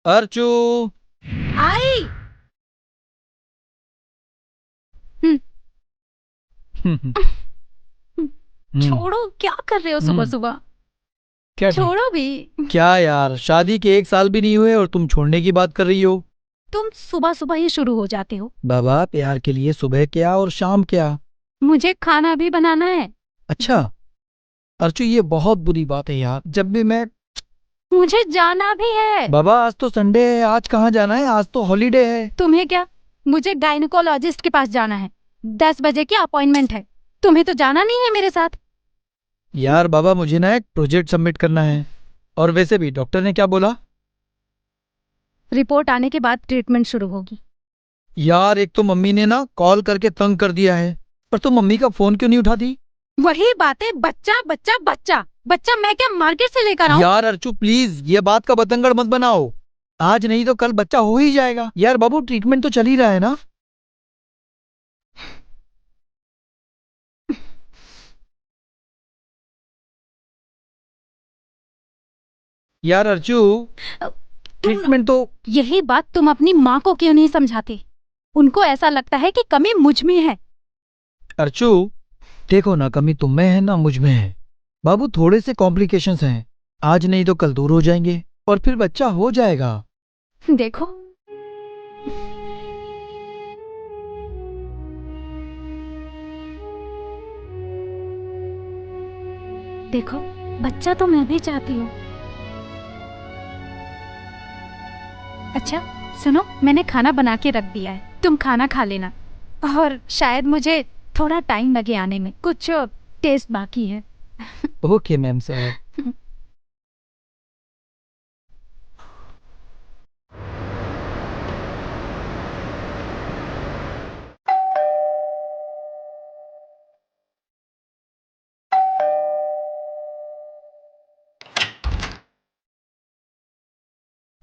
अर्चू। आई। हम्म, हम्म। हम्म। छोड़ो, क्या कर रहे हो सुबह हम्म। सुबह? क्या छोड़ो भी। क्या यार, शादी के 1 साल भी नहीं हुए और तुम छोड़ने की बात कर रही हो? तुम सुबह सुबह ही शुरू हो जाते हो। बाबा, प्यार के लिए सुबह क्या और शाम क्या? मुझे खाना भी बनाना है। अच्छा। अर्चू, ये बहुत बुरी बात है यार। जब भी मैं मुझे जाना भी है। बाबा, आज तो संडे है, आज कहाँ जाना है? आज तो हॉलीडे है। तुम्हें क्या? मुझे गायनेकोलॉजिस्ट के पास जाना है। 10 बजे की अपॉइंटमेंट है। तुम्हें तो जाना नहीं है मेरे साथ। यार बाबा, मुझे ना एक प्रोजेक्ट सबमिट करना है। और वैसे भी डॉक्टर ने क्या बोला? रिपोर्ट आने के बाद ट्रीटमेंट शुरू होगी। यार, एक तो मम्मी ने ना कॉल करके तंग कर दिया है। पर तुम मम्मी का फोन क्यों नहीं उठाती? वही बातें, बच्चा बच्चा बच्चा बच्चा। मैं क्या मार्केट से लेकर आऊं? यार अर्चू, प्लीज ये बात का बतंगड़ मत बनाओ। आज नहीं तो कल बच्चा हो ही जाएगा। यार बाबू, ट्रीटमेंट तो चल ही रहा है ना। यार अर्चू, तुम ट्रीटमेंट तो यही बात तुम अपनी माँ को क्यों नहीं समझाते? उनको ऐसा लगता है कि कमी मुझ में है। अर्चू, देखो ना, कमी तुम में है ना मुझ में है। बाबू, थोड़े से कॉम्प्लिकेशंस हैं। आज नहीं तो कल दूर हो जाएंगे और फिर बच्चा हो जाएगा। देखो, देखो, बच्चा तो मैं भी चाहती हूँ। अच्छा, सुनो, मैंने खाना बना के रख दिया है, तुम खाना खा लेना। और शायद मुझे थोड़ा टाइम लगे आने में, कुछ टेस्ट बाकी है। ओके मैम साहब।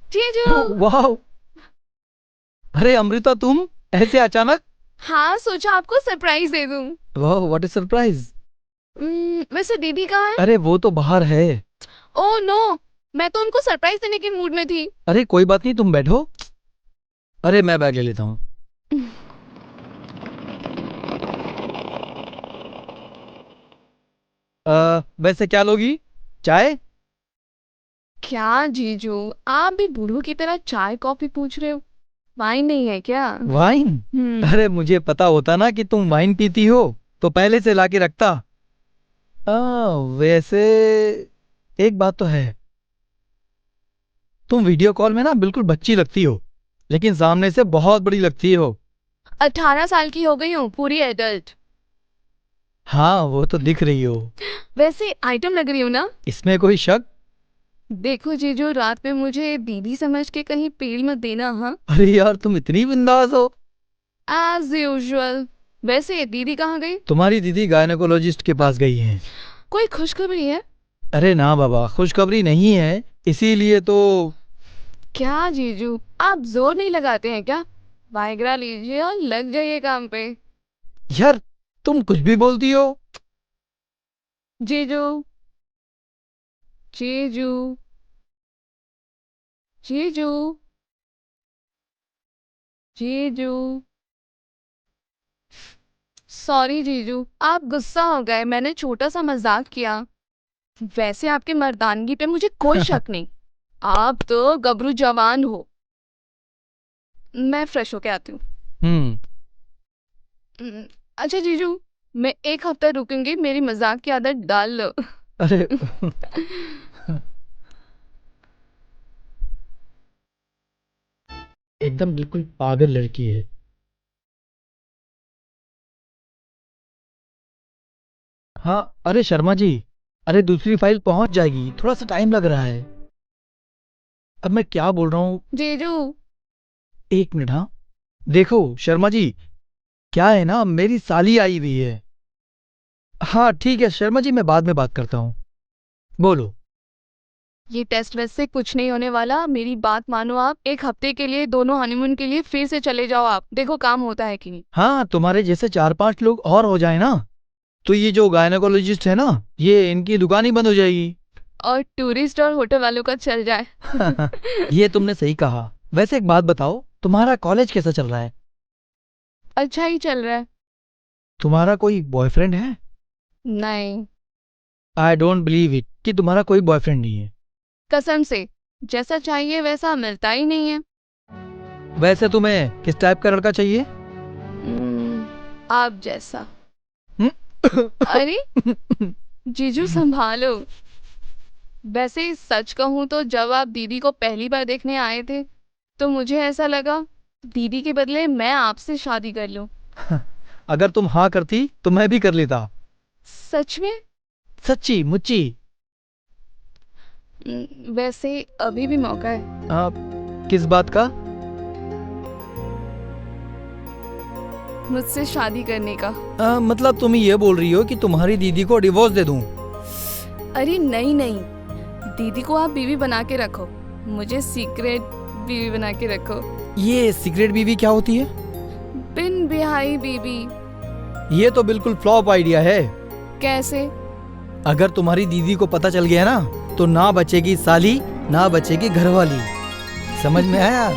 जीजू। वाह। अरे अमृता, तुम ऐसे अचानक? हाँ, सोचा आपको सरप्राइज दे दूं। वाह, व्हाट इज सरप्राइज। वैसे दीदी कहाँ है? अरे वो तो बाहर है। ओह नो, मैं तो उनको सरप्राइज देने के मूड में थी। अरे कोई बात नहीं, तुम बैठो। अरे मैं बैग ले लेता हूँ। वैसे क्या लोगी? चाय? क्या जीजू, आप भी बूढ़ों की तरह चाय कॉफी पूछ रहे हो? वाइन नहीं है क्या? वाइन? हम्म। अरे मुझे पता होता ना कि तुम वाइन पीती हो तो पहले से लाके रखता। वैसे एक बात तो है, तुम वीडियो कॉल में ना बिल्कुल बच्ची लगती हो, लेकिन सामने से बहुत बड़ी लगती हो। 18 साल की हो गई हूँ, पूरी एडल्ट। हाँ, वो तो दिख रही हो। वैसे आइटम लग रही हूँ ना? इसमें कोई शक? देखो जीजू, रात में मुझे दीदी समझ के कहीं पेल मत देना, हाँ? अरे यार, तुम इतनी बिंदास हो। As usual. वैसे दीदी कहाँ गई? तुम्हारी दीदी गायनेकोलॉजिस्ट के पास गई है। कोई खुशखबरी है? अरे ना बाबा, खुशखबरी नहीं है। इसीलिए तो। क्या जीजू, आप जोर नहीं लगाते हैं क्या? वाइग्रा लीजिए और लग जाइए काम पे। यार, तुम कुछ भी बोलती हो। जीजू, जीजू, जीजू, जीजू। सॉरी जीजू, आप गुस्सा हो गए, मैंने छोटा सा मजाक किया। वैसे आपके मर्दानगी पे मुझे कोई शक नहीं। आप तो गबरू जवान हो। मैं फ्रेश होके आती हूँ। हम्म। हम्म, अच्छा जीजू, मैं एक हफ्ता रुकूंगी, मेरी मजाक की आदत डाल लो। अरे एकदम बिल्कुल पागल लड़की है। हाँ, अरे शर्मा जी, अरे दूसरी फाइल पहुंच जाएगी, थोड़ा सा टाइम लग रहा है। अब मैं क्या बोल रहा हूँ? जीजू। 1 मिनट, हाँ। देखो शर्मा जी, क्या है ना, मेरी साली आई हुई है। हाँ ठीक है शर्मा जी, मैं बाद में बात करता हूँ। बोलो। ये टेस्ट वेस्ट से कुछ नहीं होने वाला, मेरी बात मानो। आप एक हफ्ते के लिए दोनों हनीमून के लिए फिर से चले जाओ, आप देखो काम होता है कि नहीं। हाँ, तुम्हारे जैसे 4-5 लोग और हो जाए ना, तो ये जो गायनेकोलॉजिस्ट है ना, ये इनकी दुकान ही बंद हो जाएगी। और टूरिस्ट और होटल वालों का चल जाए। ये तुमने सही कहा। वैसे एक बात बताओ, तुम्हारा कॉलेज कैसा चल रहा है? अच्छा ही चल रहा है। तुम्हारा कोई बॉयफ्रेंड है? नहीं, आई डोंट बिलीव इट कि तुम्हारा कोई बॉयफ्रेंड नहीं है। कसम से जैसा चाहिए वैसा मिलता ही नहीं है। वैसे तुम्हें किस टाइप का लड़का चाहिए? आप जैसा। हम्म? अरे जीजू संभालो। वैसे सच कहूँ तो जब आप दीदी को पहली बार देखने आए थे तो मुझे ऐसा लगा दीदी के बदले मैं आपसे शादी कर लूं। अगर तुम हाँ करती तो मैं भी कर लेता। सच में? सच्ची मुच्ची। वैसे अभी भी मौका है। किस बात का? मुझसे शादी करने का। मतलब तुम ये बोल रही हो कि तुम्हारी दीदी को डिवोर्स दे दूं? अरे नहीं नहीं, दीदी को आप बीवी बना के रखो, मुझे सीक्रेट बीवी बना के रखो। ये सीक्रेट बीवी क्या होती है? बिन बिहाई बीवी। ये तो बिल्कुल फ्लॉप आइडिया है। कैसे? अगर तुम्हारी दीदी को पता चल गया ना तो ना बचेगी साली ना बचेगी घरवाली। समझ में आया?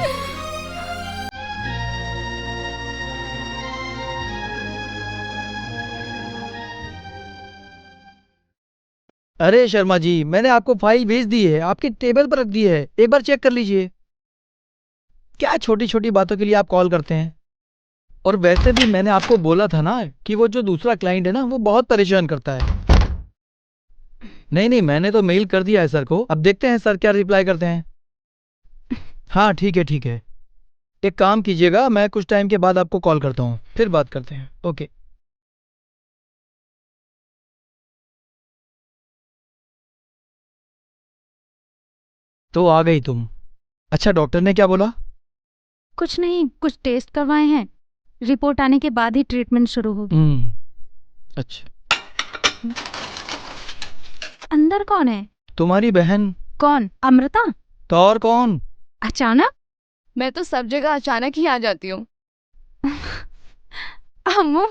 अरे शर्मा जी, मैंने आपको फाइल भेज दी है, आपके टेबल पर रख दी है, एक बार चेक कर लीजिए। क्या छोटी छोटी बातों के लिए आप कॉल करते हैं? और वैसे भी मैंने आपको बोला था ना कि वो जो दूसरा क्लाइंट है ना वो बहुत परेशान करता है। नहीं नहीं, मैंने तो मेल कर दिया है सर को, अब देखते हैं सर क्या रिप्लाई करते हैं। हाँ ठीक है ठीक है। एक काम कीजिएगा, मैं कुछ टाइम के बाद आपको कॉल करता हूँ, फिर बात करते हैं। ओके। तो आ गई तुम। अच्छा, डॉक्टर ने क्या बोला? कुछ नहीं, कुछ टेस्ट करवाए हैं, रिपोर्ट आने के बाद ही ट्रीटमेंट शुरू होगी। अच्छा। अंदर कौन है? तुम्हारी बहन। कौन? अमृता? तो और कौन? अचानक? मैं तो सब जगह अचानक ही आ जाती हूँ। अम्मू।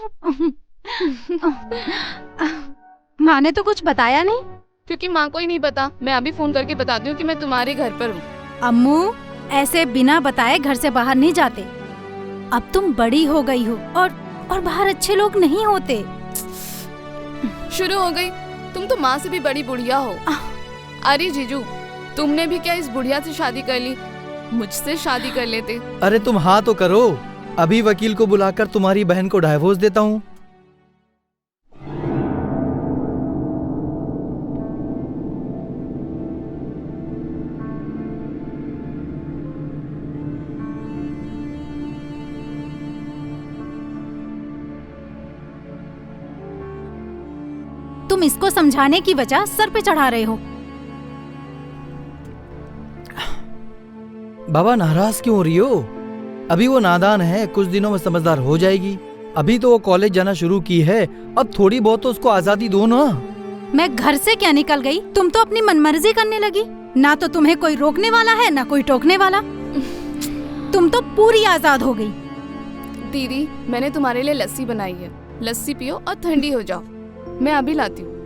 माँ ने तो कुछ बताया नहीं। क्योंकि माँ को ही नहीं पता, मैं अभी फोन करके बताती हूँ कि मैं तुम्हारे घर पर हूँ। अम्मू, ऐसे बिना बताए घर से बाहर नहीं जाते। अब तुम बड़ी हो गई हो और बाहर अच्छे लोग नहीं होते। शुरू हो गई, तुम तो माँ से भी बड़ी बुढ़िया हो। अरे जीजू, तुमने भी क्या इस बुढ़िया से शादी कर ली? मुझसे शादी कर लेते। अरे तुम हाँ तो करो, अभी वकील को बुलाकर तुम्हारी बहन को डाइवोर्स देता हूँ। तुम इसको समझाने की वजह सर पे चढ़ा रहे हो। बाबा, नाराज क्यों हो रही हो? अभी वो नादान है, कुछ दिनों में समझदार हो जाएगी। अभी तो वो कॉलेज जाना शुरू की है, अब थोड़ी बहुत तो उसको आजादी दो ना। मैं घर से क्या निकल गई, तुम तो अपनी मनमर्जी करने लगी। ना तो तुम्हें कोई रोकने वाला है ना कोई टोकने वाला। तुम तो पूरी आजाद हो गई। दीदी, मैंने तुम्हारे लिए लस्सी बनाई है, लस्सी पियो और ठंडी हो जाओ। मैं अभी लाती हूँ।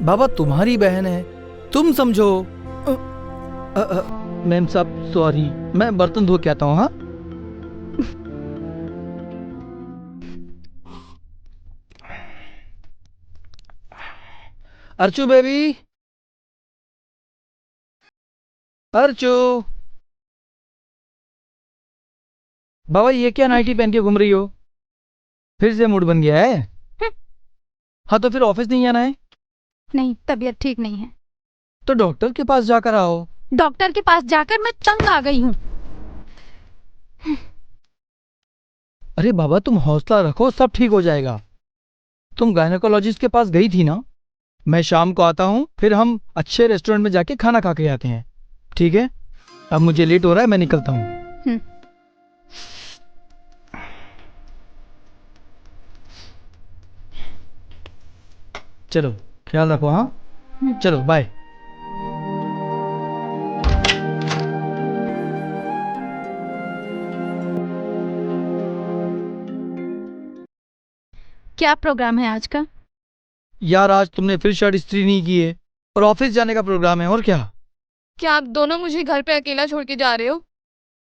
बाबा, तुम्हारी बहन है, तुम समझो। मैम साहब सॉरी, मैं बर्तन धो के आता हूँ। हाँ अर्चू बेबी, अर्चू। बाबा, ये क्या नाइटी पहन के घूम रही हो? फिर से मूड बन गया है? हाँ तो फिर ऑफिस नहीं आना है? नहीं, तबीयत ठीक नहीं है। तो डॉक्टर के पास जाकर आओ। डॉक्टर के पास जाकर मैं तंग आ गई हूँ। अरे बाबा, तुम हौसला रखो, सब ठीक हो जाएगा। तुम गायनेकोलॉजिस्ट के पास गई थी ना? मैं शाम को आता हूँ, फिर हम अच्छे रेस्टोरेंट में जाके खाना खा के आते हैं, ठीक है? अब मुझे लेट हो रहा है, मैं निकलता हूँ। चलो, ख्याल रखो। हाँ चलो, बाय। क्या प्रोग्राम है आज का? यार आज तुमने फिर शर्ट इस्त्री नहीं की है और ऑफिस जाने का प्रोग्राम है और क्या। क्या आप दोनों मुझे घर पे अकेला छोड़ के जा रहे हो?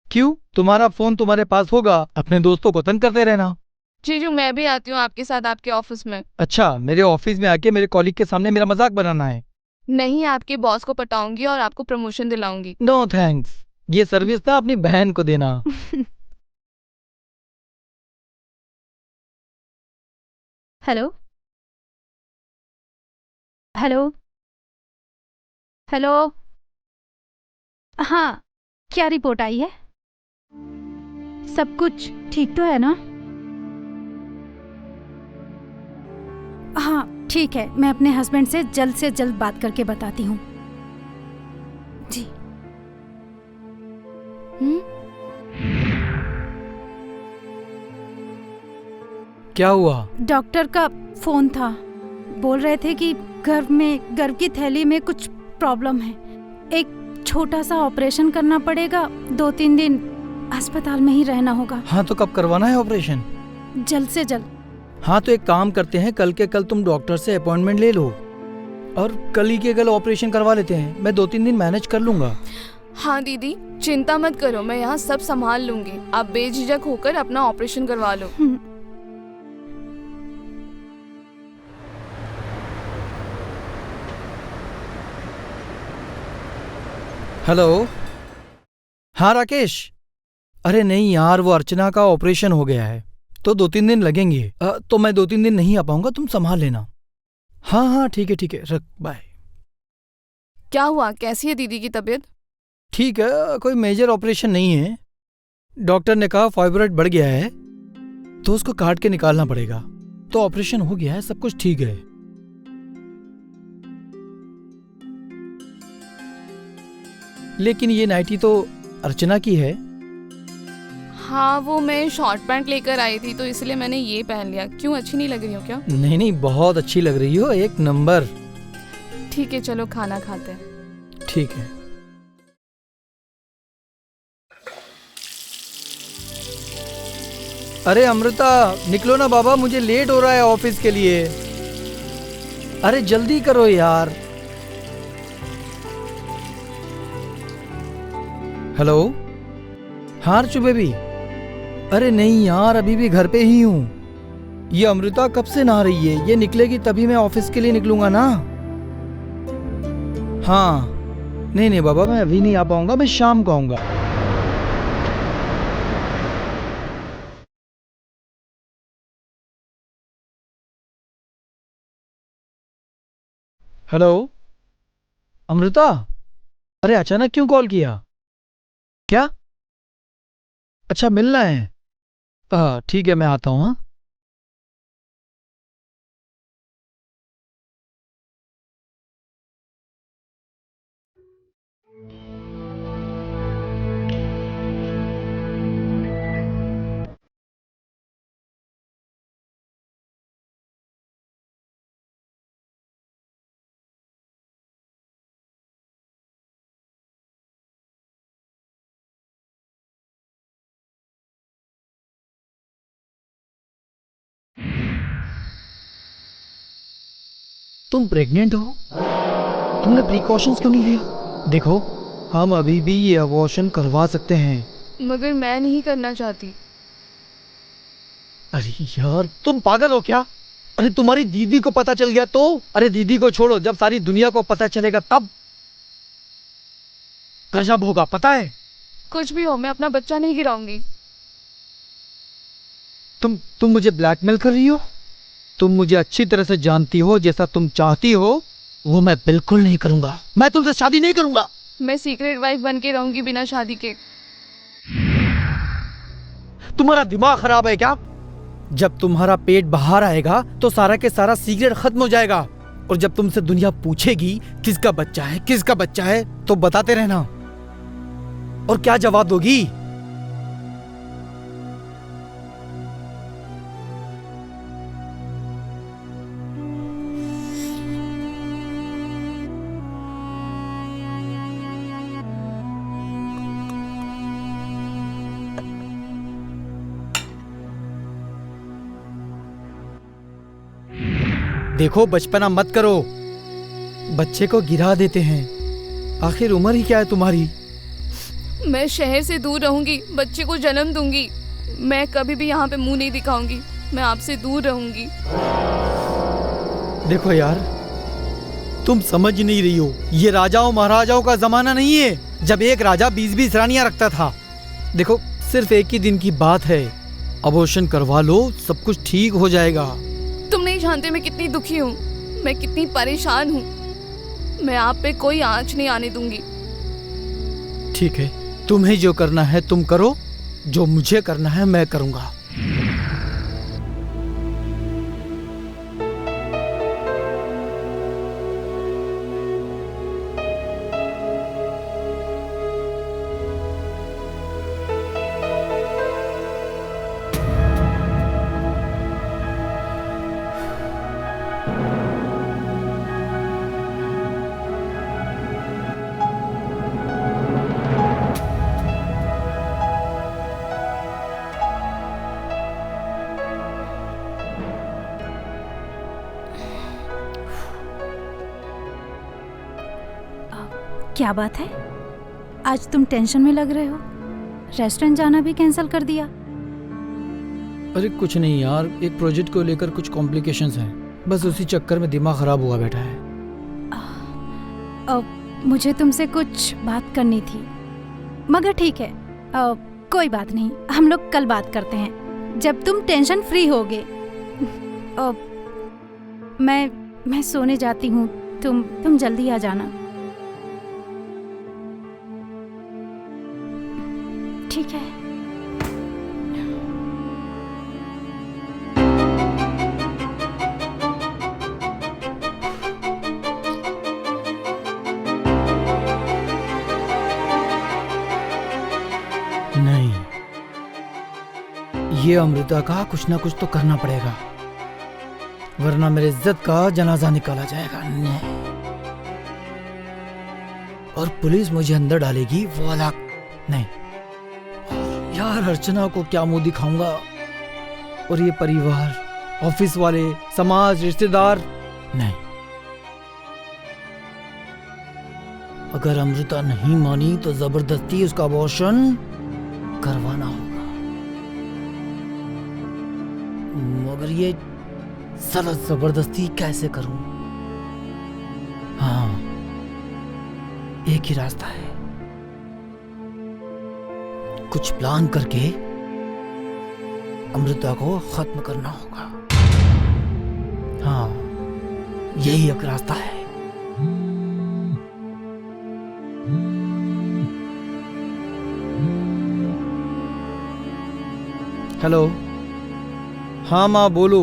क्यों, तुम्हारा फोन तुम्हारे पास होगा, अपने दोस्तों को तंग करते रहना। जीजू मैं भी आती हूँ आपके साथ आपके ऑफिस में। अच्छा, मेरे ऑफिस में आके मेरे कॉलीग के सामने मेरा मजाक बनाना है? नहीं, आपके बॉस को पटाऊंगी और आपको प्रमोशन दिलाऊंगी। नो थैंक्स, ये सर्विस ना अपनी बहन को देना। Hello hello hello. हाँ, क्या रिपोर्ट आई है? सब कुछ ठीक तो है ना? हाँ ठीक है, मैं अपने हस्बैंड से जल्द बात करके बताती हूँ जी। क्या हुआ? डॉक्टर का फोन था, बोल रहे थे कि गर्भ की थैली में कुछ प्रॉब्लम है, एक छोटा सा ऑपरेशन करना पड़ेगा, 2-3 दिन अस्पताल में ही रहना होगा। हाँ तो कब करवाना है ऑपरेशन? जल्द से जल्द। हाँ तो एक काम करते हैं, कल के कल तुम डॉक्टर से अपॉइंटमेंट ले लो और कल ही के कल ऑपरेशन करवा लेते हैं। मैं 2-3 दिन मैनेज कर लूंगा। हाँ दीदी, चिंता मत करो, मैं यहाँ सब संभाल लूंगी। आप बेझिझक होकर अपना ऑपरेशन करवा लो। हेलो। हाँ राकेश। अरे नहीं यार, वो अर्चना का ऑपरेशन हो गया है तो 2-3 दिन लगेंगे। तो मैं 2-3 दिन नहीं आ पाऊंगा, तुम संभाल लेना। हाँ हाँ ठीक है, रख, बाय। क्या हुआ, कैसी है दीदी की तबीयत? ठीक है, कोई मेजर ऑपरेशन नहीं है। डॉक्टर ने कहा फाइब्रॉइड बढ़ गया है तो उसको काट के निकालना पड़ेगा, तो ऑपरेशन हो गया है, सब कुछ ठीक है। लेकिन ये नाइटी तो अर्चना की है। हाँ, वो मैं शॉर्ट पैंट लेकर आई थी तो इसलिए मैंने ये पहन लिया। क्यों, अच्छी नहीं लग रही हो क्या? नहीं, बहुत अच्छी लग रही हो, एक नंबर। ठीक है, चलो खाना खाते हैं। ठीक है। अरे अमृता, निकलो ना बाबा, मुझे लेट हो रहा है ऑफिस के लिए। अरे जल्दी करो यार। हेलो। हाँ अर्चू बेबी। अरे नहीं यार, अभी भी घर पे ही हूँ। ये अमृता कब से नहा रही है, ये निकलेगी तभी मैं ऑफिस के लिए निकलूंगा ना। हाँ नहीं बाबा, मैं अभी नहीं आ पाऊंगा, मैं शाम को आऊंगा। हेलो अमृता। अरे अचानक क्यों कॉल किया? क्या? अच्छा, मिलना है? ठीक है, मैं आता हूँ। हाँ तुम प्रेग्नेंट हो, तुमने प्रिकॉशंस क्यों नहीं लिया? देखो, हम अभी भी ये अबॉर्शन करवा सकते हैं। मगर मैं नहीं करना चाहती। अरे यार, तुम पागल हो क्या? अरे तुम्हारी दीदी को पता चल गया तो? अरे दीदी को छोड़ो, जब सारी दुनिया को पता चलेगा तब गजब होगा, पता है? कुछ भी हो, मैं अपना बच्चा नहीं गिराऊंगी। तुम मुझे ब्लैकमेल कर रही हो? तुम मुझे अच्छी तरह से जानती हो, जैसा तुम चाहती हो वो मैं बिल्कुल नहीं करूंगा। मैं तुमसे शादी नहीं करूंगा। मैं सीक्रेट वाइफ बन के रहूंगी बिना शादी के। तुम्हारा दिमाग खराब है क्या? जब तुम्हारा पेट बाहर आएगा तो सारा के सारा सीक्रेट खत्म हो जाएगा, और जब तुमसे दुनिया पूछेगी किसका बच्चा है तो बताते रहना। और क्या जवाब दोगी? देखो बचपना मत करो, बच्चे को गिरा देते हैं। आखिर उम्र ही क्या है तुम्हारी। मैं शहर से दूर रहूंगी, बच्चे को जन्म दूंगी। मैं कभी भी यहाँ पे मुंह नहीं दिखाऊंगी। मैं आपसे दूर रहूंगी। देखो यार, तुम समझ नहीं रही हो, ये राजाओं महाराजाओं का जमाना नहीं है जब एक राजा 20-20 रानियां रखता था। देखो सिर्फ एक ही दिन की बात है, अबॉर्शन करवा लो, सब कुछ ठीक हो जाएगा। तुम नहीं जानते मैं कितनी दुखी हूँ, मैं कितनी परेशान हूँ। मैं आप पे कोई आंच नहीं आने दूंगी। ठीक है, तुम्हें जो करना है तुम करो, जो मुझे करना है मैं करूंगा। क्या बात है, आज तुम टेंशन में लग रहे हो? रेस्टोरेंट जाना भी कैंसिल कर दिया? अरे कुछ नहीं यार, एक प्रोजेक्ट को लेकर कुछ कॉम्प्लिकेशंस हैं, बस उसी चक्कर में दिमाग खराब हुआ बैठा है। मुझे तुमसे कुछ बात करनी थी, मगर ठीक है, कोई बात नहीं, हम लोग कल बात करते हैं जब तुम टेंशन फ्री होगे। मैं सोने जाती हूँ, तुम जल्दी आ जाना। ठीक है। नहीं, ये अमृता का कुछ ना कुछ तो करना पड़ेगा, वरना मेरे इज्जत का जनाजा निकाला जाएगा। नहीं। और पुलिस मुझे अंदर डालेगी, वो अलग। नहीं यार, अर्चना को क्या मुंह दिखाऊंगा, और ये परिवार, ऑफिस वाले, समाज, रिश्तेदार। नहीं, अगर अमृता नहीं मानी तो जबरदस्ती उसका अबॉर्शन करवाना होगा, मगर ये साला जबरदस्ती कैसे करूं? हाँ, एक ही रास्ता है, कुछ प्लान करके अमृता को खत्म करना होगा। हाँ, यही एक रास्ता है। हेलो, हाँ माँ बोलो।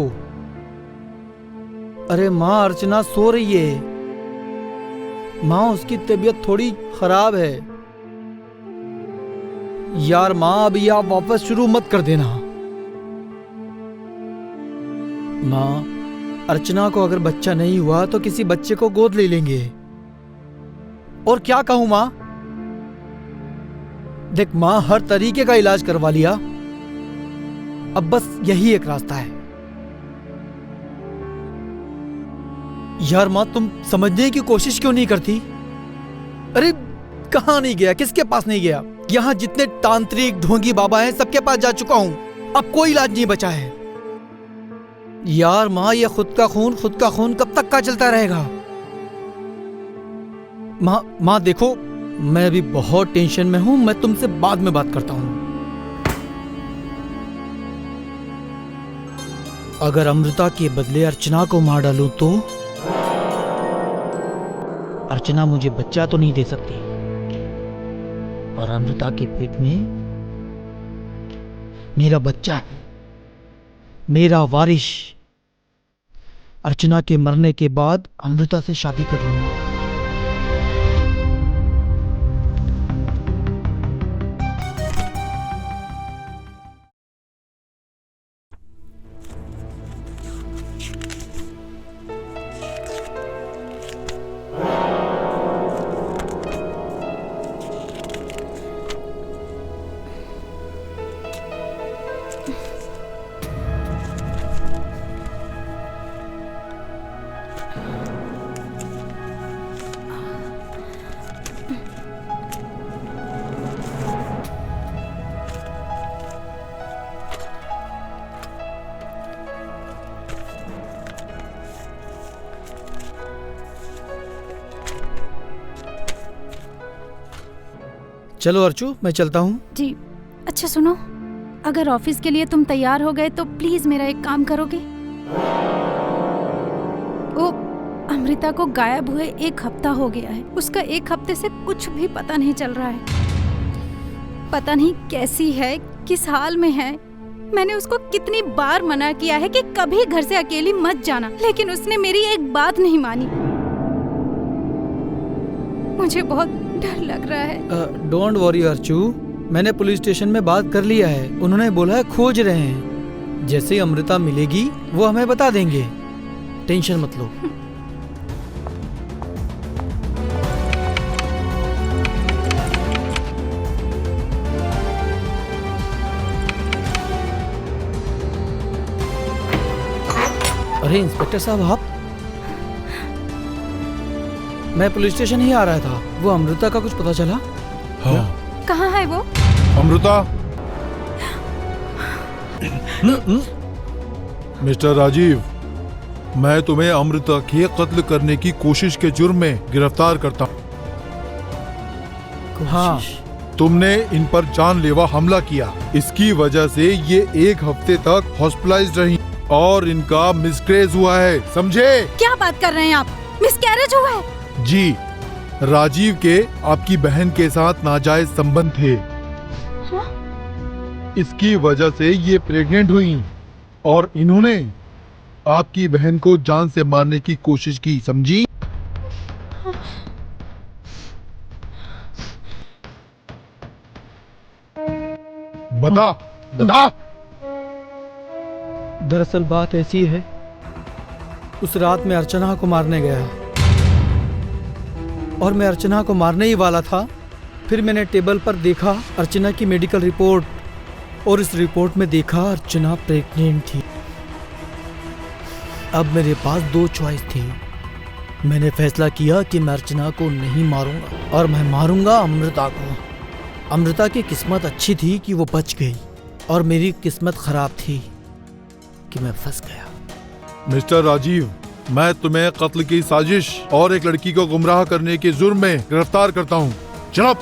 अरे माँ, अर्चना सो रही है माँ, उसकी तबीयत थोड़ी खराब है। यार माँ, अभी आप वापस शुरू मत कर देना। माँ, अर्चना को अगर बच्चा नहीं हुआ तो किसी बच्चे को गोद ले लेंगे। और क्या कहूं माँ, देख माँ, हर तरीके का इलाज करवा लिया, अब बस यही एक रास्ता है। यार माँ, तुम समझने की कोशिश क्यों नहीं करती? अरे कहाँ नहीं गया, किसके पास नहीं गया? यहाँ जितने तांत्रिक ढोंगी बाबा हैं सबके पास जा चुका हूं, अब कोई इलाज नहीं बचा है। यार माँ, ये खुद का खून कब तक का चलता रहेगा? माँ देखो, मैं अभी बहुत टेंशन में हूं, मैं तुमसे बाद में बात करता हूं। अगर अमृता के बदले अर्चना को मार डालूं तो अर्चना मुझे बच्चा तो नहीं दे सकती, और अमृता के पेट में मेरा बच्चा है, मेरा वारिश। अर्चना के मरने के बाद अमृता से शादी कर लूंगा। चलो अर्चू, मैं चलता हूँ। जी। अच्छा सुनो, अगर ऑफिस के लिए तुम तैयार हो गए तो प्लीज मेरा एक काम करोगे? ओ, अमृता को गायब हुए 1 हफ्ता हो गया है। उसका 1 हफ्ते से कुछ भी पता नहीं चल रहा है। पता नहीं कैसी है, किस हाल में है। मैंने उसको कितनी बार मना किया है कि कभी घर से अकेली मत जाना, लेकिन उसने मेरी एक बात नहीं मानी। मुझे बहुत डर लग रहा है। डोंट वरी अर्चू, मैंने पुलिस स्टेशन में बात कर लिया है। उन्होंने बोला है खोज रहे हैं। जैसे ही अमृता मिलेगी वो हमें बता देंगे, टेंशन मत लो। अरे इंस्पेक्टर साहब, आप? मैं पुलिस स्टेशन ही आ रहा था। वो अमृता का कुछ पता चला? हाँ। कहाँ है वो? अमृता। मिस्टर राजीव, मैं तुम्हें अमृता के कत्ल करने की कोशिश के जुर्म में गिरफ्तार करता हूँ। हाँ, तुमने इन पर जानलेवा हमला किया। इसकी वजह से ये 1 हफ्ते तक हॉस्पिटलाइज्ड रही और इनका मिसकैरेज हुआ है, समझे? क्या बात कर रहे हैं आप? मिसकैरेज हुआ है? जी, राजीव के आपकी बहन के साथ नाजायज संबंध थे। हाँ? इसकी वजह से ये प्रेग्नेंट हुई और इन्होंने आपकी बहन को जान से मारने की कोशिश की, समझी? बता बता। दरअसल बात ऐसी है, उस रात मैं अर्चना को मारने गया और मैं अर्चना को मारने ही वाला था। फिर मैंने टेबल पर देखा अर्चना की मेडिकल रिपोर्ट, और इस रिपोर्ट में देखा अर्चना प्रेग्नेंट थी। अब मेरे पास 2 चॉइस थी। मैंने फैसला किया कि मैं अर्चना को नहीं मारूंगा और मैं मारूंगा अमृता को। अमृता की किस्मत अच्छी थी कि वो बच गई, और मेरी किस्मत खराब थी कि मैं फंस गया। मिस्टर राजीव, मैं तुम्हें कत्ल की साजिश और एक लड़की को गुमराह करने के जुर्म में गिरफ्तार करता हूँ। चलो।